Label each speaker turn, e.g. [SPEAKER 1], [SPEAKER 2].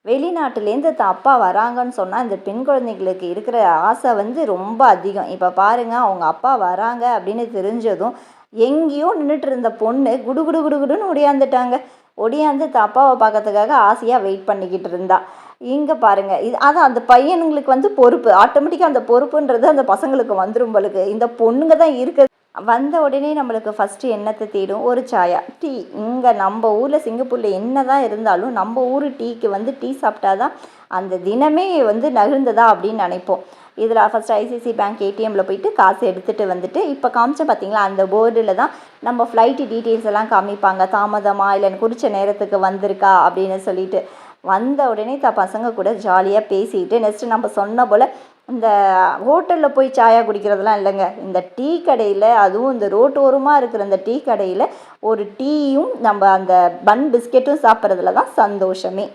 [SPEAKER 1] வெளிநாட்டுலேருந்து அப்பா வராங்கன்னு சொன்னால் இந்த பெண் குழந்தைங்களுக்கு இருக்கிற ஆசை வந்து ரொம்ப அதிகம். இப்போ பாருங்கள், அவங்க அப்பா வராங்க அப்படின்னு தெரிஞ்சதும் எங்கேயோ நின்றுட்டு இருந்த பொண்ணு குடு குடு குடுன்னு ஒடியாந்துட்டாங்க. ஒடியாந்து அப்பாவை பார்க்கறதுக்காக ஆசையாக வெயிட் பண்ணிக்கிட்டு இருந்தா. இங்கே பாருங்கள், இது அதான் அந்த பையனுங்களுக்கு வந்து பொறுப்பு ஆட்டோமேட்டிக்காக அந்த பொறுப்புன்றது அந்த பசங்களுக்கு வந்துடும் போலுக்கு. இந்த பொண்ணுங்க தான் இருக்குது. வந்த உடனே நம்மளுக்கு ஃபஸ்ட்டு என்னத்தை தேடும்? ஒரு சாயா, டீ. இங்கே நம்ம ஊரில் சிங்கப்பூரில் என்ன தான் இருந்தாலும் நம்ம ஊர் டீக்கு வந்து டீ சாப்பிட்டா தான் அந்த தினமே வந்து நகர்ந்ததா அப்படின்னு நினைப்போம். இதில் ஃபஸ்ட்டு ஐசிசி பேங்க் ஏடிஎம்மில் போயிட்டு காசு எடுத்துகிட்டு வந்துட்டு இப்போ காமிச்ச பார்த்தீங்களா, அந்த போர்டில் தான் நம்ம ஃப்ளைட்டு டீட்டெயில்ஸ் எல்லாம் காமிப்பாங்க. தாமதமாக இல்லை குறித்த நேரத்துக்கு வந்திருக்கா அப்படின்னு சொல்லிட்டு. வந்த உடனே பசங்க கூட ஜாலியாக பேசிக்கிட்டு நெக்ஸ்ட்டு நம்ம சொன்ன போல் இந்த ஹோட்டலில் போய் சாயா குடிக்கிறதுலாம் இல்லைங்க. இந்த டீ கடையில், அதுவும் இந்த ரோட்டோரமாக இருக்கிற இந்த டீ கடையில் ஒரு டீயும் நம்ம அந்த பன் பிஸ்கெட்டும் சாப்பிட்றதுல தான் சந்தோஷமே.